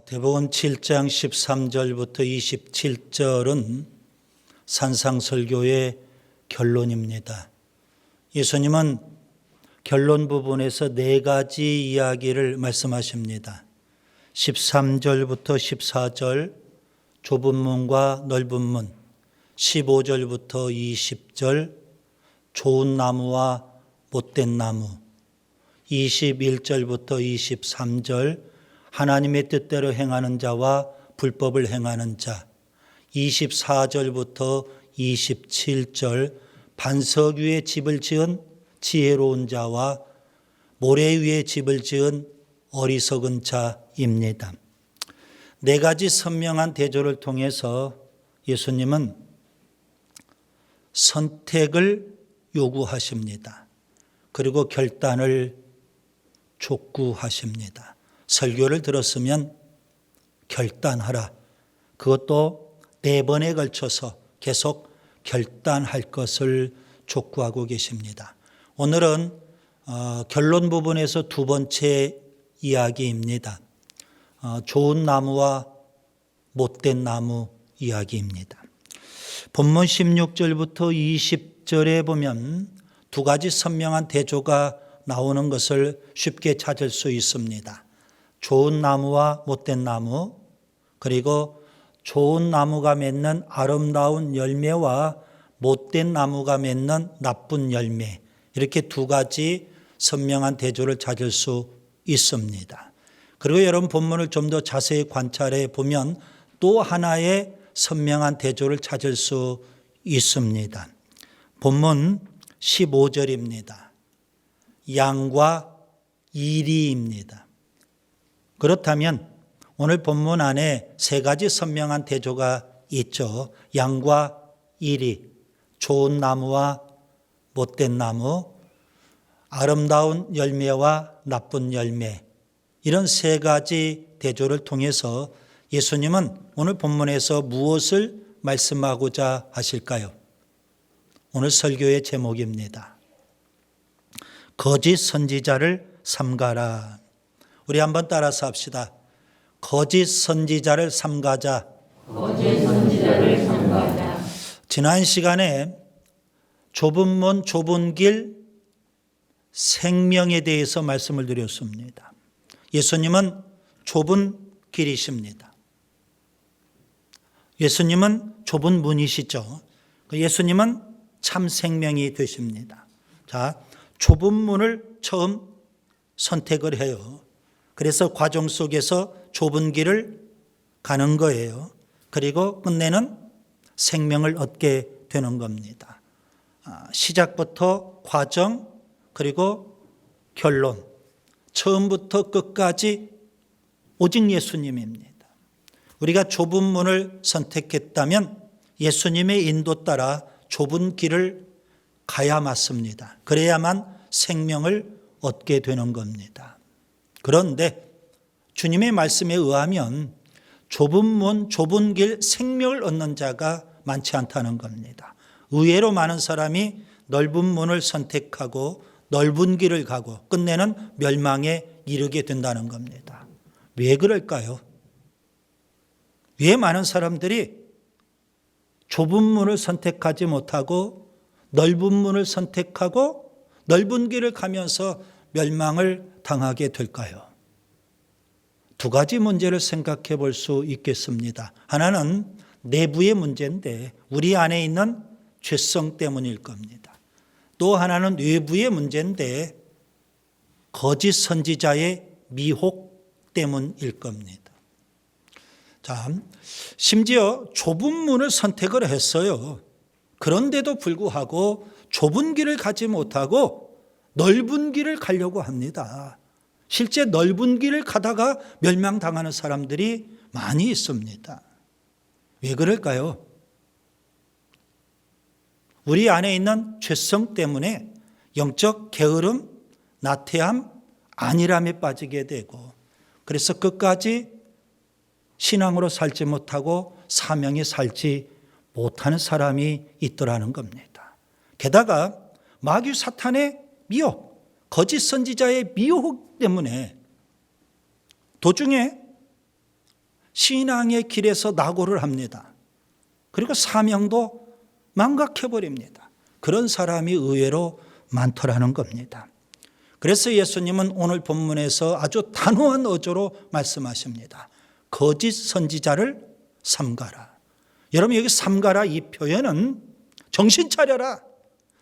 마태복음 7장 13절부터 27절은 산상설교의 결론입니다. 예수님은 결론 부분에서 네 가지 이야기를 말씀하십니다. 13절부터 14절 좁은 문과 넓은 문, 15절부터 20절 좋은 나무와 못된 나무, 21절부터 23절 하나님의 뜻대로 행하는 자와 불법을 행하는 자, 24절부터 27절 반석 위에 집을 지은 지혜로운 자와 모래 위에 집을 지은 어리석은 자입니다. 네 가지 선명한 대조를 통해서 예수님은 선택을 요구하십니다. 그리고 결단을 촉구하십니다. 설교를 들었으면 결단하라. 그것도 4번에 걸쳐서 계속 결단할 것을 촉구하고 계십니다. 오늘은 결론 부분에서 두 번째 이야기입니다. 좋은 나무와 못된 나무 이야기입니다. 본문 16절부터 20절에 보면 두 가지 선명한 대조가 나오는 것을 쉽게 찾을 수 있습니다. 좋은 나무와 못된 나무, 그리고 좋은 나무가 맺는 아름다운 열매와 못된 나무가 맺는 나쁜 열매, 이렇게 두 가지 선명한 대조를 찾을 수 있습니다. 그리고 여러분 본문을 좀 더 자세히 관찰해 보면 또 하나의 선명한 대조를 찾을 수 있습니다. 본문 15절입니다. 양과 이리입니다. 그렇다면 오늘 본문 안에 세 가지 선명한 대조가 있죠. 양과 이리, 좋은 나무와 못된 나무, 아름다운 열매와 나쁜 열매, 이런 세 가지 대조를 통해서 예수님은 오늘 본문에서 무엇을 말씀하고자 하실까요? 오늘 설교의 제목입니다. 거짓 선지자를 삼가라. 우리 한번 따라서 합시다. 거짓 선지자를 삼가자. 거짓 선지자를 삼가자. 지난 시간에 좁은 문, 좁은 길, 생명에 대해서 말씀을 드렸습니다. 예수님은 좁은 길이십니다. 예수님은 좁은 문이시죠. 예수님은 참 생명이 되십니다. 자, 좁은 문을 처음 선택을 해요. 그래서 과정 속에서 좁은 길을 가는 거예요. 그리고 끝내는 생명을 얻게 되는 겁니다. 시작부터 과정, 그리고 결론, 처음부터 끝까지 오직 예수님입니다. 우리가 좁은 문을 선택했다면 예수님의 인도 따라 좁은 길을 가야 맞습니다. 그래야만 생명을 얻게 되는 겁니다. 그런데 주님의 말씀에 의하면 좁은 문, 좁은 길, 생명을 얻는 자가 많지 않다는 겁니다. 의외로 많은 사람이 넓은 문을 선택하고 넓은 길을 가고 끝내는 멸망에 이르게 된다는 겁니다. 왜 그럴까요? 왜 많은 사람들이 좁은 문을 선택하지 못하고 넓은 문을 선택하고 넓은 길을 가면서 멸망을 당하게 될까요? 두 가지 문제를 생각해 볼 수 있겠습니다. 하나는 내부의 문제인데 우리 안에 있는 죄성 때문일 겁니다. 또 하나는 외부의 문제인데 거짓 선지자의 미혹 때문일 겁니다. 자, 심지어 좁은 문을 선택을 했어요. 그런데도 불구하고 좁은 길을 가지 못하고 넓은 길을 가려고 합니다. 실제 넓은 길을 가다가 멸망당하는 사람들이 많이 있습니다. 왜 그럴까요? 우리 안에 있는 죄성 때문에 영적 게으름, 나태함, 안일함에 빠지게 되고 그래서 끝까지 신앙으로 살지 못하고 사명에 살지 못하는 사람이 있더라는 겁니다. 게다가 마귀 사탄의 미혹, 거짓 선지자의 미혹 때문에 도중에 신앙의 길에서 낙오를 합니다. 그리고 사명도 망각해버립니다. 그런 사람이 의외로 많더라는 겁니다. 그래서 예수님은 오늘 본문에서 아주 단호한 어조로 말씀하십니다. 거짓 선지자를 삼가라. 여러분, 여기 삼가라 이 표현은 정신 차려라,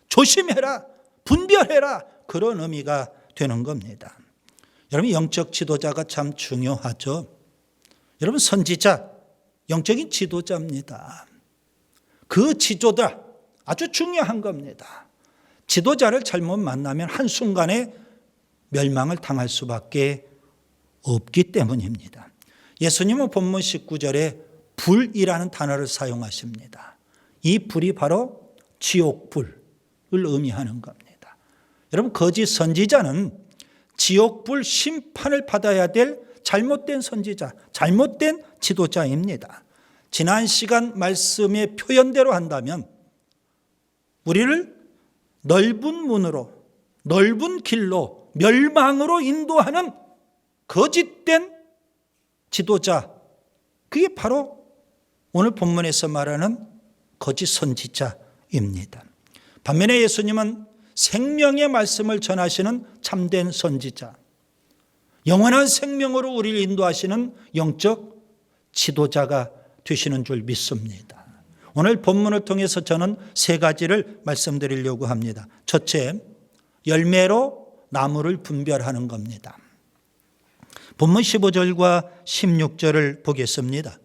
조심해라, 분별해라, 그런 의미가 되는 겁니다. 여러분, 영적 지도자가 참 중요하죠. 여러분, 선지자, 영적인 지도자입니다. 그 지도자 아주 중요한 겁니다. 지도자를 잘못 만나면 한순간에 멸망을 당할 수밖에 없기 때문입니다. 예수님은 본문 19절에 불이라는 단어를 사용하십니다. 이 불이 바로 지옥불을 의미하는 겁니다. 여러분, 거짓 선지자는 지옥불 심판을 받아야 될 잘못된 선지자, 잘못된 지도자입니다. 지난 시간 말씀의 표현대로 한다면 우리를 넓은 문으로, 넓은 길로, 멸망으로 인도하는 거짓된 지도자, 그게 바로 오늘 본문에서 말하는 거짓 선지자입니다. 반면에 예수님은 생명의 말씀을 전하시는 참된 선지자, 영원한 생명으로 우리를 인도하시는 영적 지도자가 되시는 줄 믿습니다. 오늘 본문을 통해서 저는 세 가지를 말씀드리려고 합니다. 첫째, 열매로 나무를 분별하는 겁니다. 본문 15절과 16절을 보겠습니다.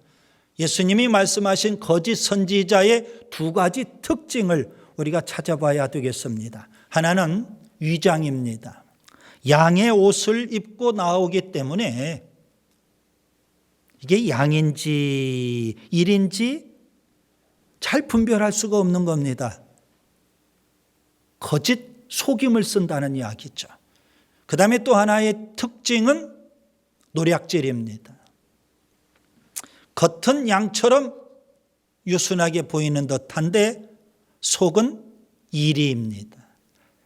예수님이 말씀하신 거짓 선지자의 두 가지 특징을 우리가 찾아봐야 되겠습니다. 하나는 위장입니다. 양의 옷을 입고 나오기 때문에 이게 양인지 일인지 잘 분별할 수가 없는 겁니다. 거짓 속임을 쓴다는 이야기죠. 그 다음에 또 하나의 특징은 노략질입니다. 겉은 양처럼 유순하게 보이는 듯한데 속은 이리입니다.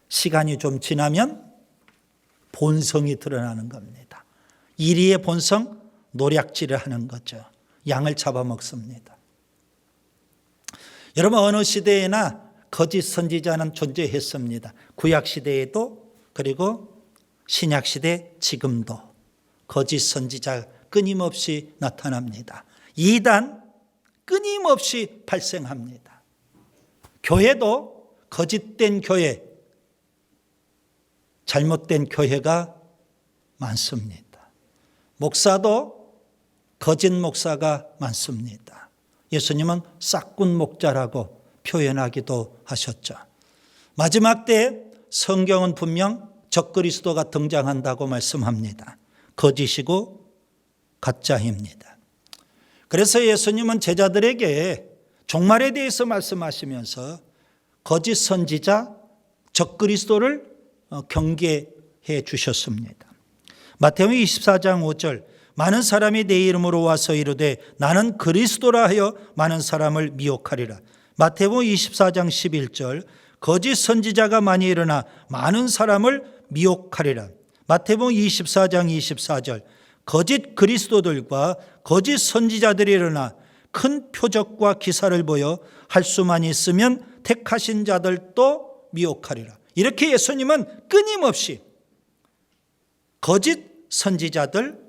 시간이 좀 지나면 본성이 드러나는 겁니다. 이리의 본성, 노략질을 하는 거죠. 양을 잡아먹습니다. 여러분, 어느 시대에나 거짓 선지자는 존재했습니다. 구약 시대에도, 그리고 신약 시대 지금도 거짓 선지자 끊임없이 나타납니다. 이단 끊임없이 발생합니다. 교회도 거짓된 교회, 잘못된 교회가 많습니다. 목사도 거짓 목사가 많습니다. 예수님은 싹군 목자라고 표현하기도 하셨죠. 마지막 때 성경은 분명 적그리스도가 등장한다고 말씀합니다. 거짓이고 가짜입니다. 그래서 예수님은 제자들에게 종말에 대해서 말씀하시면서 거짓 선지자, 적그리스도를 경계해 주셨습니다. 마태복음 24장 5절, 많은 사람이 내 이름으로 와서 이르되 나는 그리스도라 하여 많은 사람을 미혹하리라. 마태복음 24장 11절, 거짓 선지자가 많이 일어나 많은 사람을 미혹하리라. 마태복음 24장 24절, 거짓 그리스도들과 거짓 선지자들이 일어나 큰 표적과 기사를 보여 할 수만 있으면 택하신 자들도 미혹하리라. 이렇게 예수님은 끊임없이 거짓 선지자들,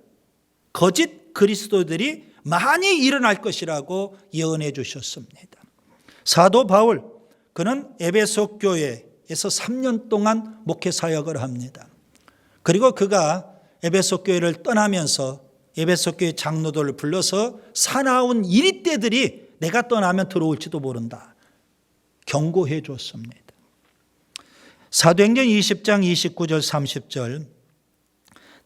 거짓 그리스도들이 많이 일어날 것이라고 예언해 주셨습니다. 사도 바울, 그는 에베소 교회에서 3년 동안 목회 사역을 합니다. 그리고 그가 에베소 교회를 떠나면서 에베소 교회 장로들을 불러서 사나운 이리떼들이 내가 떠나면 들어올지도 모른다 경고해 줬습니다. 사도행전 20장 29절 30절,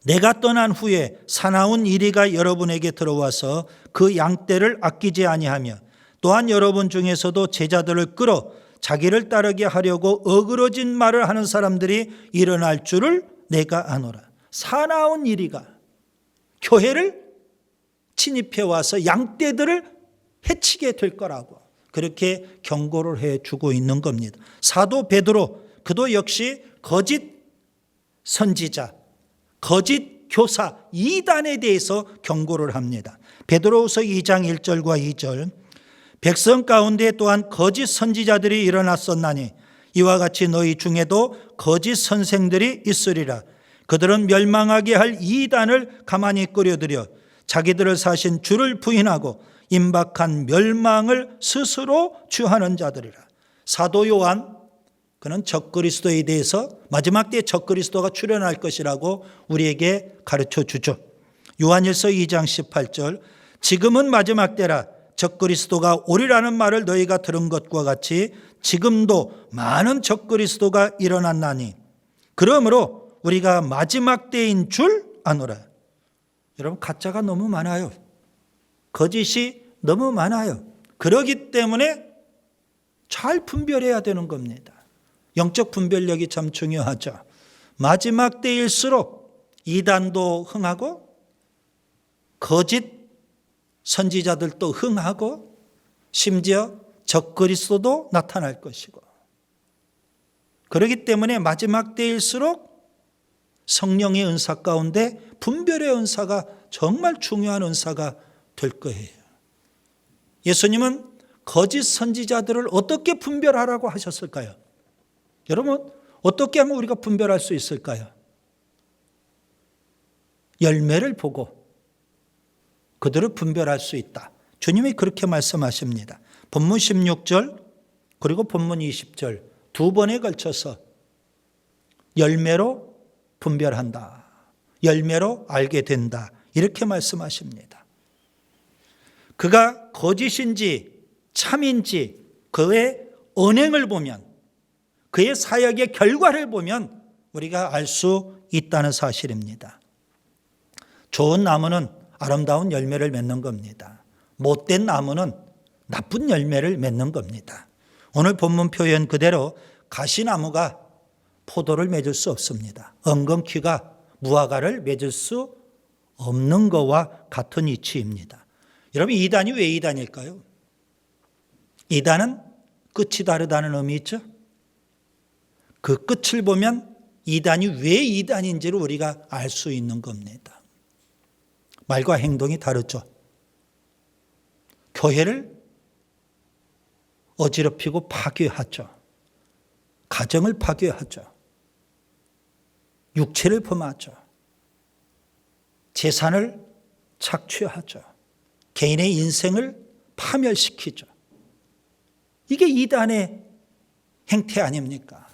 내가 떠난 후에 사나운 이리가 여러분에게 들어와서 그 양떼를 아끼지 아니하며 또한 여러분 중에서도 제자들을 끌어 자기를 따르게 하려고 어그러진 말을 하는 사람들이 일어날 줄을 내가 아노라. 사나운 이리가 교회를 침입해 와서 양떼들을 해치게 될 거라고 그렇게 경고를 해주고 있는 겁니다. 사도 베드로, 그도 역시 거짓 선지자, 거짓 교사, 이단에 대해서 경고를 합니다. 베드로후서 2장 1절과 2절 백성 가운데 또한 거짓 선지자들이 일어났었나니 이와 같이 너희 중에도 거짓 선생들이 있으리라. 그들은 멸망하게 할 이단을 가만히 끌어들여 자기들을 사신 주를 부인하고 임박한 멸망을 스스로 주하는 자들이라. 사도 요한 그는 적그리스도에 대해서 마지막 때에 적그리스도가 출현할 것이라고 우리에게 가르쳐 주죠. 요한일서 2장 18절 지금은 마지막 때라 적그리스도가 오리라는 말을 너희가 들은 것과 같이 지금도 많은 적그리스도가 일어났나니 그러므로 우리가 마지막 때인 줄 아노라. 여러분 가짜가 너무 많아요. 거짓이 너무 많아요. 그러기 때문에 잘 분별해야 되는 겁니다. 영적 분별력이 참 중요하죠. 마지막 때일수록 이단도 흥하고 거짓 선지자들도 흥하고 심지어 적그리스도도 나타날 것이고 그렇기 때문에 마지막 때일수록 성령의 은사 가운데 분별의 은사가 정말 중요한 은사가 될 거예요. 예수님은 거짓 선지자들을 어떻게 분별하라고 하셨을까요? 여러분 어떻게 하면 우리가 분별할 수 있을까요? 열매를 보고 그들을 분별할 수 있다. 주님이 그렇게 말씀하십니다. 본문 16절 그리고 본문 20절 두 번에 걸쳐서 열매로 분별한다. 열매로 알게 된다. 이렇게 말씀하십니다. 그가 거짓인지 참인지 그의 언행을 보면 그의 사역의 결과를 보면 우리가 알 수 있다는 사실입니다. 좋은 나무는 아름다운 열매를 맺는 겁니다. 못된 나무는 나쁜 열매를 맺는 겁니다. 오늘 본문 표현 그대로 가시나무가 포도를 맺을 수 없습니다. 엉겅퀴가 무화과를 맺을 수 없는 것과 같은 이치입니다. 여러분 이단이 왜 이단일까요? 이단은 끝이 다르다는 의미 있죠? 그 끝을 보면 이단이 왜 이단인지를 우리가 알 수 있는 겁니다. 말과 행동이 다르죠. 교회를 어지럽히고 파괴하죠. 가정을 파괴하죠. 육체를 범하죠. 재산을 착취하죠. 개인의 인생을 파멸시키죠. 이게 이단의 행태 아닙니까?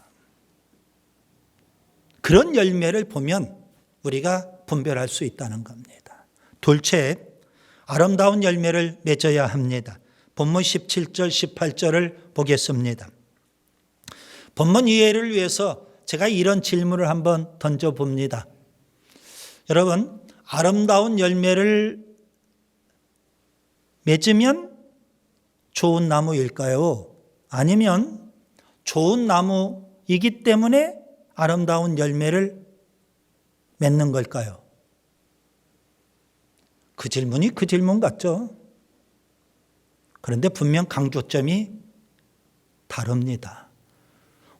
그런 열매를 보면 우리가 분별할 수 있다는 겁니다. 둘째, 아름다운 열매를 맺어야 합니다. 본문 17절, 18절을 보겠습니다. 본문 이해를 위해서 제가 이런 질문을 한번 던져봅니다. 여러분, 아름다운 열매를 맺으면 좋은 나무일까요? 아니면 좋은 나무이기 때문에 아름다운 열매를 맺는 걸까요? 그 질문이 그 질문 같죠? 그런데 분명 강조점이 다릅니다.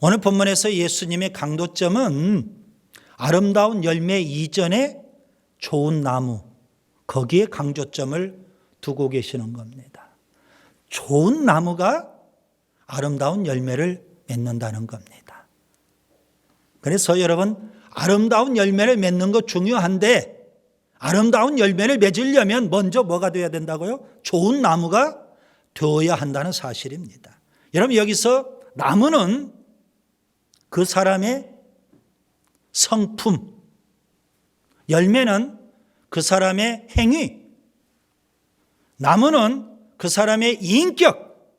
오늘 본문에서 예수님의 강조점은 아름다운 열매 이전에 좋은 나무, 거기에 강조점을 두고 계시는 겁니다. 좋은 나무가 아름다운 열매를 맺는다는 겁니다. 그래서 여러분, 아름다운 열매를 맺는 거 중요한데 아름다운 열매를 맺으려면 먼저 뭐가 되어야 된다고요? 좋은 나무가 되어야 한다는 사실입니다. 여러분, 여기서 나무는 그 사람의 성품, 열매는 그 사람의 행위, 나무는 그 사람의 인격,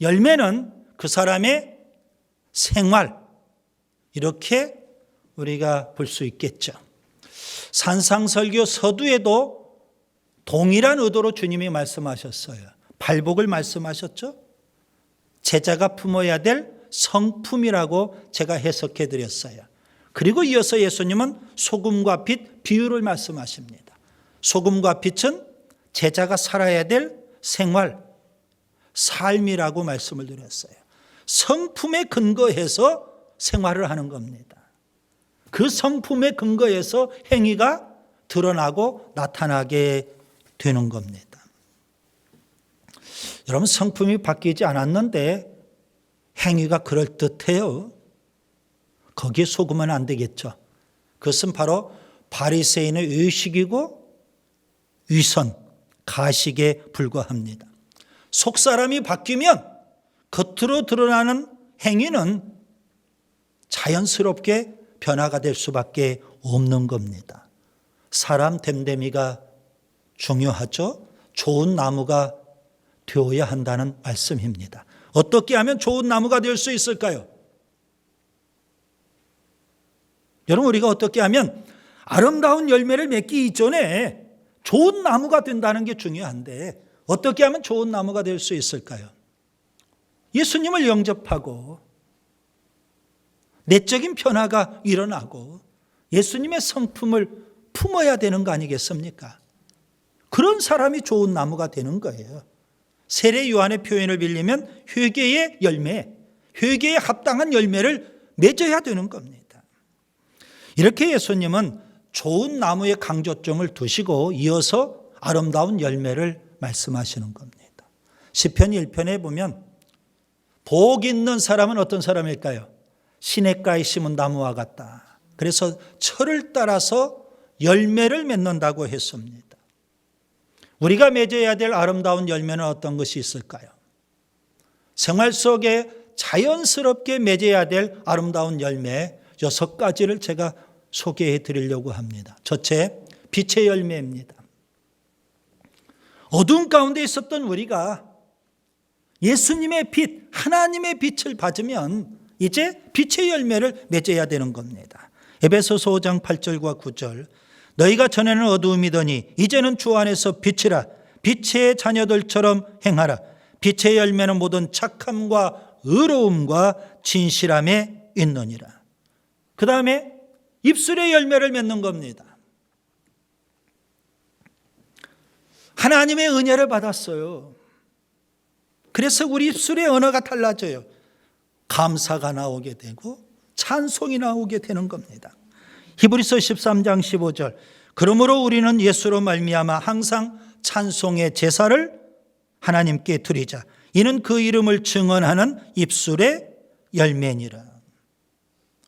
열매는 그 사람의 생활, 이렇게 우리가 볼 수 있겠죠. 산상설교 서두에도 동일한 의도로 주님이 말씀하셨어요. 발복을 말씀하셨죠. 제자가 품어야 될 성품이라고 제가 해석해 드렸어요. 그리고 이어서 예수님은 소금과 빛 비유를 말씀하십니다. 소금과 빛은 제자가 살아야 될 생활, 삶이라고 말씀을 드렸어요. 성품에 근거해서 생활을 하는 겁니다. 그 성품에 근거해서 행위가 드러나고 나타나게 되는 겁니다. 여러분, 성품이 바뀌지 않았는데 행위가 그럴듯해요. 거기에 속으면 안 되겠죠. 그것은 바로 바리새인의 의식이고 위선, 가식에 불과합니다. 속사람이 바뀌면 겉으로 드러나는 행위는 자연스럽게 변화가 될 수밖에 없는 겁니다. 사람 됨됨이가 중요하죠. 좋은 나무가 되어야 한다는 말씀입니다. 어떻게 하면 좋은 나무가 될 수 있을까요? 여러분, 우리가 어떻게 하면 아름다운 열매를 맺기 이전에 좋은 나무가 된다는 게 중요한데 어떻게 하면 좋은 나무가 될 수 있을까요? 예수님을 영접하고 내적인 변화가 일어나고 예수님의 성품을 품어야 되는 거 아니겠습니까? 그런 사람이 좋은 나무가 되는 거예요. 세례 요한의 표현을 빌리면 회개의 열매, 회개에 합당한 열매를 맺어야 되는 겁니다. 이렇게 예수님은 좋은 나무의 강조점을 두시고 이어서 아름다운 열매를 말씀하시는 겁니다. 시편 1편에 보면 복 있는 사람은 어떤 사람일까요? 시냇가에 심은 나무와 같다. 그래서 철을 따라서 열매를 맺는다고 했습니다. 우리가 맺어야 될 아름다운 열매는 어떤 것이 있을까요? 생활 속에 자연스럽게 맺어야 될 아름다운 열매 6가지를 제가 소개해 드리려고 합니다. 첫째, 빛의 열매입니다. 어두운 가운데 있었던 우리가 예수님의 빛, 하나님의 빛을 받으면 이제 빛의 열매를 맺어야 되는 겁니다. 에베소서 5장 8절과 9절, 너희가 전에는 어두움이더니 이제는 주 안에서 빛이라, 빛의 자녀들처럼 행하라. 빛의 열매는 모든 착함과 의로움과 진실함에 있느니라. 그 다음에 입술의 열매를 맺는 겁니다. 하나님의 은혜를 받았어요. 그래서 우리 입술의 언어가 달라져요. 감사가 나오게 되고 찬송이 나오게 되는 겁니다. 히브리서 13장 15절, 그러므로 우리는 예수로 말미암아 항상 찬송의 제사를 하나님께 드리자. 이는 그 이름을 증언하는 입술의 열매니라.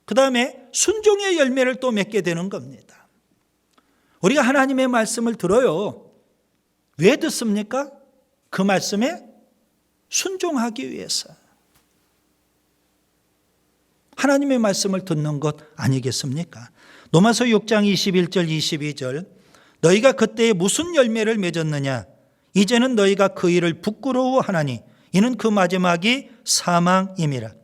그 다음에 순종의 열매를 또 맺게 되는 겁니다. 우리가 하나님의 말씀을 들어요. 왜 듣습니까? 그 말씀에 순종하기 위해서. 하나님의 말씀을 듣는 것 아니겠습니까? 로마서 6장 21절 22절, 너희가 그때에 무슨 열매를 맺었느냐? 이제는 너희가 그 일을 부끄러워하나니 이는 그 마지막이 사망임이라.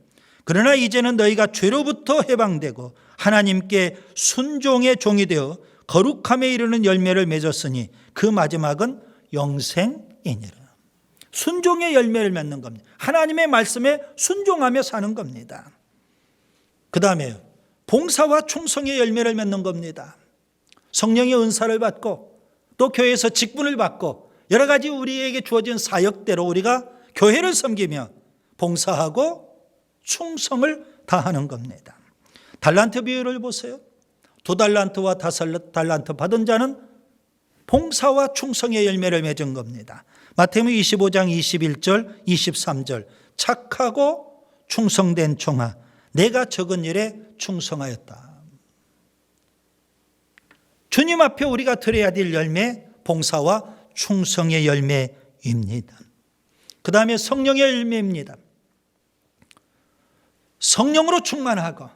그러나 이제는 너희가 죄로부터 해방되고 하나님께 순종의 종이 되어 거룩함에 이르는 열매를 맺었으니 그 마지막은 영생이니라. 순종의 열매를 맺는 겁니다. 하나님의 말씀에 순종하며 사는 겁니다. 그 다음에 봉사와 충성의 열매를 맺는 겁니다. 성령의 은사를 받고 또 교회에서 직분을 받고 여러 가지 우리에게 주어진 사역대로 우리가 교회를 섬기며 봉사하고 충성을 다하는 겁니다. 달란트 비유를 보세요. 2달란트와 5달란트 받은 자는 봉사와 충성의 열매를 맺은 겁니다. 마태복음 25장 21절 23절, 착하고 충성된 종아, 내가 적은 일에 충성하였다. 주님 앞에 우리가 드려야 될 열매, 봉사와 충성의 열매입니다. 그 다음에 성령의 열매입니다. 성령으로 충만하고,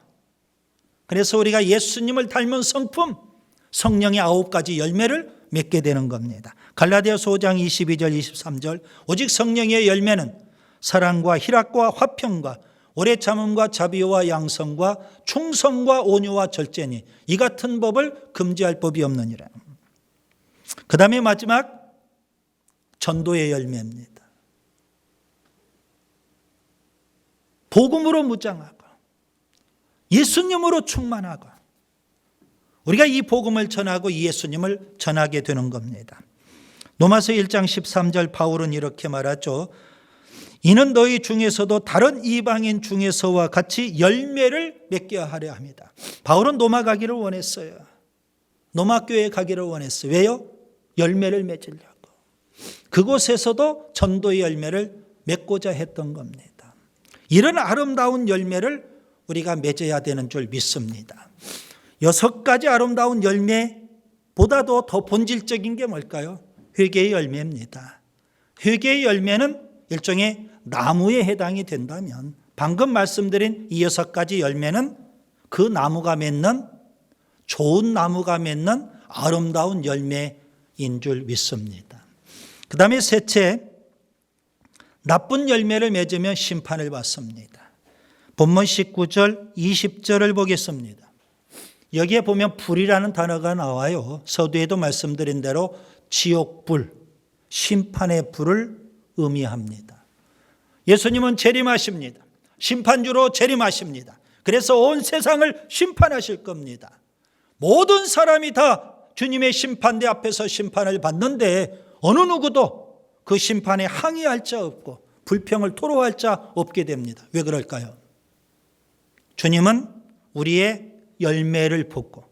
그래서 우리가 예수님을 닮은 성품, 성령의 9가지 열매를 맺게 되는 겁니다. 갈라디아서 5장 22절 23절, 오직 성령의 열매는 사랑과 희락과 화평과 오래 참음과 자비와 양성과 충성과 온유와 절제니 이 같은 법을 금지할 법이 없느니라. 그 다음에 마지막 전도의 열매입니다. 복음으로 무장하고 예수님으로 충만하고 우리가 이 복음을 전하고 이 예수님을 전하게 되는 겁니다. 로마서 1장 13절 바울은 이렇게 말하죠. 이는 너희 중에서도 다른 이방인 중에서와 같이 열매를 맺게 하려 합니다. 바울은 로마 가기를 원했어요. 로마 교회에 가기를 원했어요. 왜요? 열매를 맺으려고. 그곳에서도 전도의 열매를 맺고자 했던 겁니다. 이런 아름다운 열매를 우리가 맺어야 되는 줄 믿습니다. 6가지 아름다운 열매보다도 더 본질적인 게 뭘까요? 회개의 열매입니다. 회개의 열매는 일종의 나무에 해당이 된다면 방금 말씀드린 이 6가지 열매는 그 나무가 맺는, 좋은 나무가 맺는 아름다운 열매인 줄 믿습니다. 그 다음에 셋째, 나쁜 열매를 맺으면 심판을 받습니다. 본문 19절, 20절을 보겠습니다. 여기에 보면 불이라는 단어가 나와요. 서두에도 말씀드린 대로 지옥불, 심판의 불을 의미합니다. 예수님은 재림하십니다. 심판주로 재림하십니다. 그래서 온 세상을 심판하실 겁니다. 모든 사람이 다 주님의 심판대 앞에서 심판을 받는데 어느 누구도 그 심판에 항의할 자 없고 불평을 토로할 자 없게 됩니다. 왜 그럴까요? 주님은 우리의 열매를 보고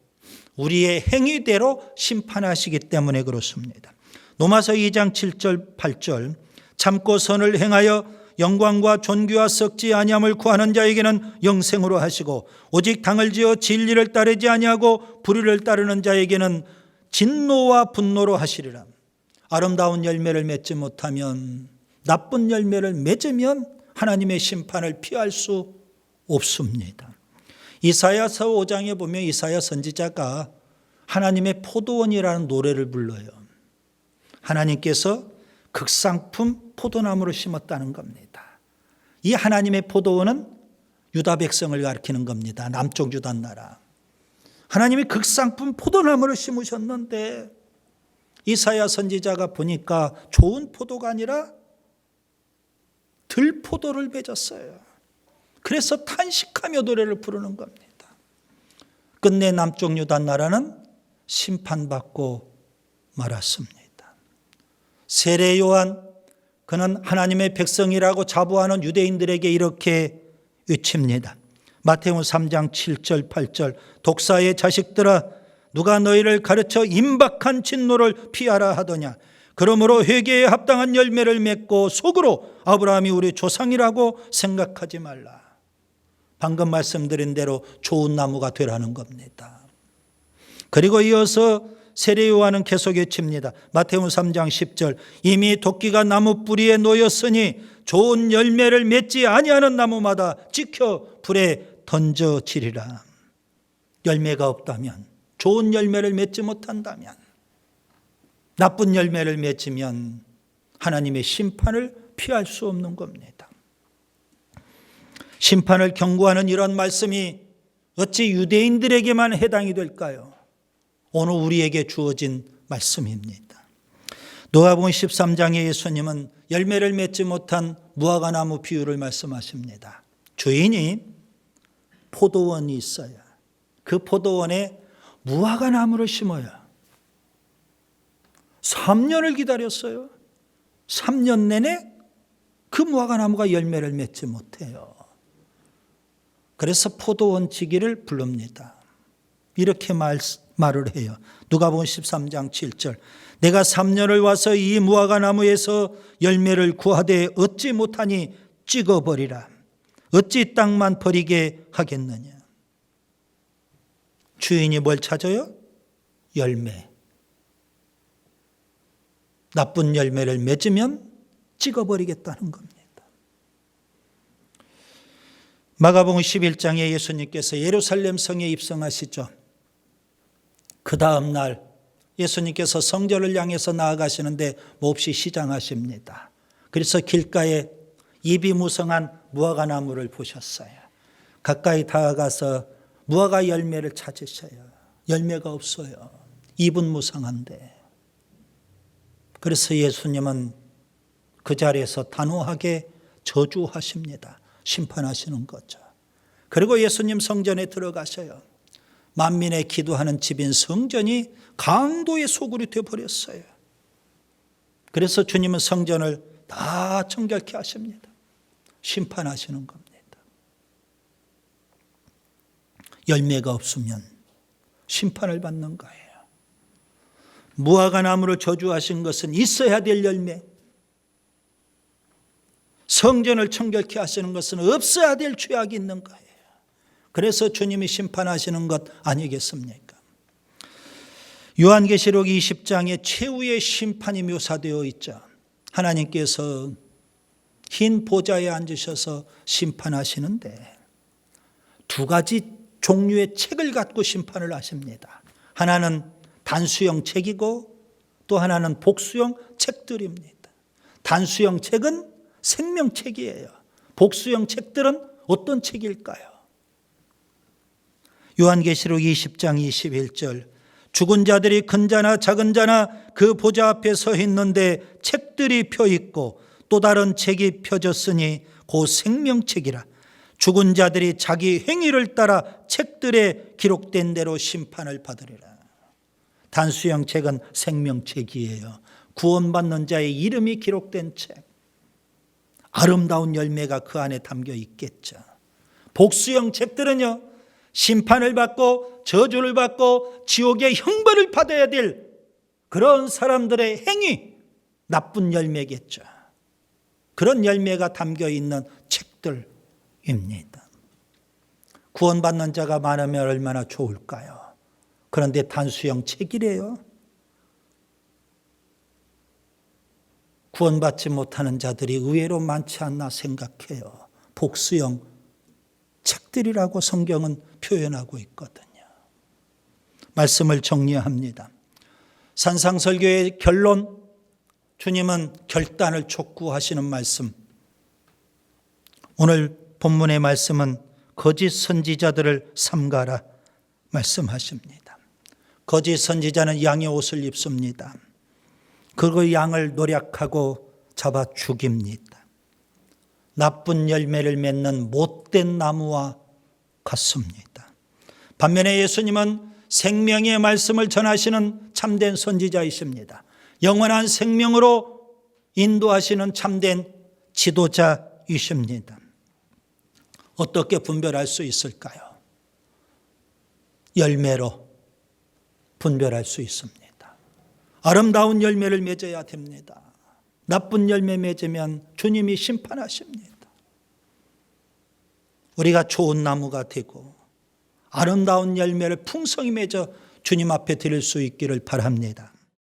우리의 행위대로 심판하시기 때문에 그렇습니다. 로마서 2장 7절 8절 참고 선을 행하여 영광과 존귀와 썩지 아니함을 구하는 자에게는 영생으로 하시고 오직 당을 지어 진리를 따르지 아니하고 불의를 따르는 자에게는 진노와 분노로 하시리라. 아름다운 열매를 맺지 못하면, 나쁜 열매를 맺으면 하나님의 심판을 피할 수 없습니다. 이사야서 5장에 보면 이사야 선지자가 하나님의 포도원이라는 노래를 불러요. 하나님께서 극상품 포도나무를 심었다는 겁니다. 이 하나님의 포도원은 유다 백성을 가리키는 겁니다. 남쪽 유다 나라. 하나님이 극상품 포도나무를 심으셨는데 이사야 선지자가 보니까 좋은 포도가 아니라 들포도를 맺었어요. 그래서 탄식하며 노래를 부르는 겁니다. 끝내 남쪽 유다 나라는 심판받고 말았습니다. 세례 요한, 그는 하나님의 백성이라고 자부하는 유대인들에게 이렇게 외칩니다. 마태복음 3장 7절 8절 독사의 자식들아 누가 너희를 가르쳐 임박한 진노를 피하라 하더냐. 그러므로 회개에 합당한 열매를 맺고 속으로 아브라함이 우리 조상이라고 생각하지 말라. 방금 말씀드린 대로 좋은 나무가 되라는 겁니다. 그리고 이어서 세례 요한은 계속 외칩니다. 마태복음 3장 10절 이미 도끼가 나무 뿌리에 놓였으니 좋은 열매를 맺지 아니하는 나무마다 찍혀 불에 던져지리라. 열매가 없다면, 좋은 열매를 맺지 못한다면, 나쁜 열매를 맺으면 하나님의 심판을 피할 수 없는 겁니다. 심판을 경고하는 이런 말씀이 어찌 유대인들에게만 해당이 될까요? 오늘 우리에게 주어진 말씀입니다. 누가복음 13장에 예수님은 열매를 맺지 못한 무화과나무 비유를 말씀하십니다. 주인이 포도원이 있어요. 그 포도원에 무화과나무를 심어요. 3년을 기다렸어요. 3년 내내 그 무화과나무가 열매를 맺지 못해요. 그래서 포도원 지기를 부릅니다. 이렇게 말을 해요. 누가복음 13장 7절 내가 3년을 와서 이 무화과나무에서 열매를 구하되 얻지 못하니 찍어버리라. 어찌 땅만 버리게 하겠느냐. 주인이 뭘 찾아요? 열매. 나쁜 열매를 맺으면 찍어버리겠다는 겁니다. 마가복음 11장에 예수님께서 예루살렘 성에 입성하시죠. 그 다음 날 예수님께서 성전을 향해서 나아가시는데 몹시 시장하십니다. 그래서 길가에 잎이 무성한 무화과나무를 보셨어요. 가까이 다가가서 무화과 열매를 찾으셔요. 열매가 없어요. 잎은 무성한데. 그래서 예수님은 그 자리에서 단호하게 저주하십니다. 심판하시는 거죠. 그리고 예수님 성전에 들어가셔요. 만민의 기도하는 집인 성전이 강도의 소굴이 되어버렸어요. 그래서 주님은 성전을 다 정결케 하십니다. 심판하시는 겁니다. 열매가 없으면 심판을 받는 거예요. 무화과 나무를 저주하신 것은 있어야 될 열매, 성전을 청결케 하시는 것은 없어야 될 죄악이 있는 거예요. 그래서 주님이 심판하시는 것 아니겠습니까? 요한계시록 20장에 최후의 심판이 묘사되어 있죠. 하나님께서 흰 보좌에 앉으셔서 심판하시는데 두 가지 종류의 책을 갖고 심판을 하십니다. 하나는 단수형 책이고 또 하나는 복수형 책들입니다. 단수형 책은 생명책이에요. 복수형 책들은 어떤 책일까요? 요한계시록 20장 21절, 죽은 자들이 큰 자나 작은 자나 그 보좌 앞에 서 있는데 책들이 펴 있고 또 다른 책이 펴졌으니 그 생명책이라. 죽은 자들이 자기 행위를 따라 책들에 기록된 대로 심판을 받으리라. 단수형 책은 생명책이에요. 구원받는 자의 이름이 기록된 책, 아름다운 열매가 그 안에 담겨 있겠죠. 복수형 책들은요, 심판을 받고 저주를 받고 지옥의 형벌을 받아야 될 그런 사람들의 행위, 나쁜 열매겠죠. 그런 열매가 담겨 있는 책들입니다. 구원받는 자가 많으면 얼마나 좋을까요? 그런데 단수형 책이래요. 구원받지 못하는 자들이 의외로 많지 않나 생각해요. 복수형 책들이라고 성경은 표현하고 있거든요. 말씀을 정리합니다. 산상설교의 결론, 주님은 결단을 촉구하시는 말씀. 오늘 본문의 말씀은 거짓 선지자들을 삼가라 말씀하십니다. 거짓 선지자는 양의 옷을 입습니다. 그 양을 노략하고 잡아 죽입니다. 나쁜 열매를 맺는 못된 나무와 같습니다. 반면에 예수님은 생명의 말씀을 전하시는 참된 선지자이십니다. 영원한 생명으로 인도하시는 참된 지도자이십니다. 어떻게 분별할 수 있을까요? 열매로 분별할 수 있습니다. 아름다운 열매를 맺어야 됩니다. 나쁜 열매 맺으면 주님이 심판하십니다. 우리가 좋은 나무가 되고 아름다운 열매를 풍성히 맺어 주님 앞에 드릴 수 있기를 바랍니다.